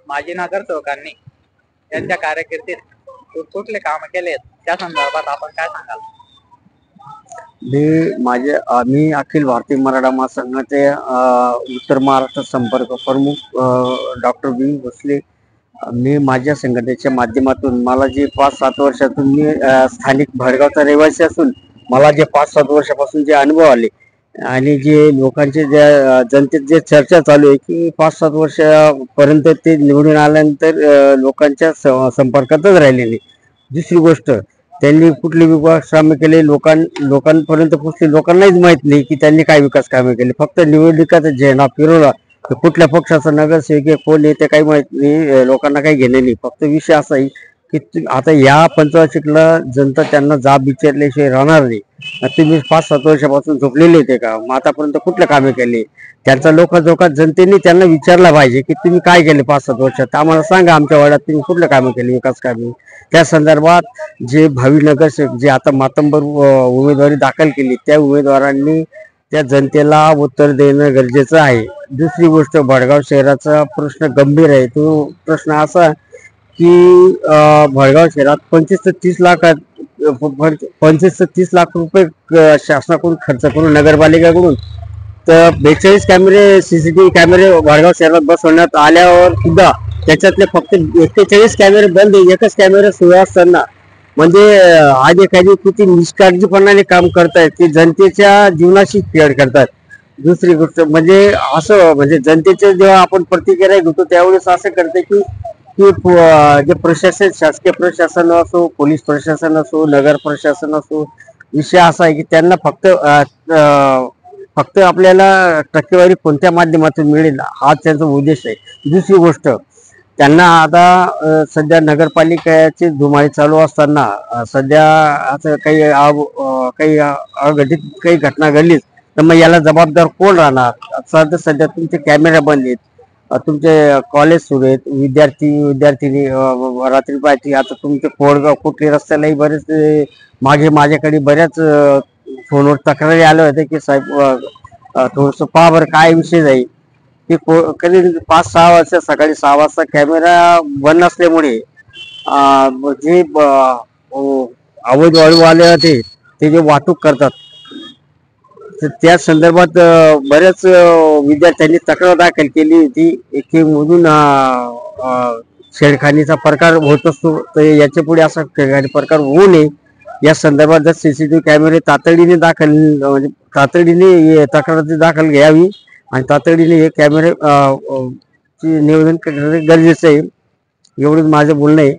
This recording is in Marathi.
माजी नगरसेवकांनी त्यांच्या कारकिर्दीत कुठले काम केले त्या संदर्भात आपण काय सांगाल? मी अखिल भारतीय मराठा महासंघाचे उत्तर महाराष्ट्र संपर्क प्रमुख डॉक्टर बी भोसले. मी माझ्या संघटनेच्या माध्यमातून मला जे 5-7 वर्षातून मी स्थानिक भडगावचा रहिवासी असून मला जे 5-7 वर्षापासून जे अनुभव आले आणि जे लोकांचे ज्या जनतेत जे चर्चा चालू आहे की 5-7 वर्षापर्यंत ते निवडून आल्यानंतर लोकांच्या संपर्कातच राहिलेले. दुसरी गोष्ट, त्यांनी कुठले विकास कामे केले लोकांपर्यंत पोहोचले लोकांनाच माहित नाही की त्यांनी काय विकास कामे केले. फक्त निवडणुकीचा झेंडा फिरवला कुठल्या पक्षाचा नगरसेवक काही ते काही माहित नाही, लोकांना काही घेणे नाही. फक्त विषय असा आहे की आता या पंचवार्षिकला जनता त्यांना जाब विचारल्याशिवाय राहणार नाही. तुम्ही 5-7 वर्षापासून झोपलेले होते का? मग आतापर्यंत कुठले कामे केले त्यांचा लोकांजोकात जनतेने त्यांना विचारला पाहिजे की तुम्ही काय केले 5-7 वर्षात, आम्हाला सांगा आमच्या वाड्यात तुम्ही कुठले कामे केले विकास कामे. त्या संदर्भात जे भावी नगरसेवक जे आता मातंबर उमेदवारी दाखल केली त्या उमेदवारांनी त्या जनतेला उत्तर देणं गरजेचं आहे. दुसरी गोष्ट, भडगाव शहराचा प्रश्न गंभीर आहे. तो प्रश्न असा की भडगाव शहरात 25 ते 30 लाख रुपये शासनाकडून खर्च करून नगरपालिकेकडून तर 42 कॅमेरे सीसीटीव्ही कॅमेरे भडगाव शहरात बसवण्यात आल्यावर सुद्धा त्याच्यातले फक्त 41 कॅमेरे बंद आहे. एकच कॅमेरा सुरू असताना म्हणजे अधिकारी किती निष्काळजीपणाने काम करतायत की जनतेच्या जीवनाशी खेळ करतात. दुसरी गोष्ट म्हणजे असं म्हणजे जनतेचे जेव्हा आपण प्रतिक्रिया घेतो त्यावेळेस असं करते की की जे प्रशासन शासकीय प्रशासन असो पोलीस प्रशासन असो नगर प्रशासन असो, विषय असा आहे की त्यांना फक्त आपल्याला टक्केवारी कोणत्या माध्यमातून मिळेल हा त्यांचा उद्देश आहे. दुसरी गोष्ट, त्यांना आता सध्या नगरपालिकेची धुमाळी चालू असताना सध्या असं काही अघटित काही घटना घडलीच तर मग याला जबाबदार कोण राहणार? सध्या तुमचे कॅमेरा बंद आहेत, तुमचे कॉलेज सुरू आहेत, विद्यार्थिनी रात्री पाहायची. आता तुमचे कोळगाव कुठले रस्त्यालाही बरेच माझ्याकडे बऱ्याच फोनवर तक्रारी आल्या होत्या की साहेब थोडंसं पहा बरं काय विषय जाईल की कधी 5-6 वर्ष सकाळी 6 वाजता कॅमेरा बंद असल्यामुळे जे अवैध वाळूवाले होते ते जे वाहतूक करतात तर त्या संदर्भात बऱ्याच विद्यार्थ्यांनी तक्रार दाखल केली होती की मधून छेडखानीचा प्रकार होत असतो. तर याच्या पुढे असा छेडखानी प्रकार होऊ नये या संदर्भात जर सीसीटीव्ही कॅमेरे तातडीने तक्रार दाखल घ्यावी आणि तातडीने हे कॅमेरे नियोजन करणे गरजेचं आहे. एवढंच माझं बोलणं आहे.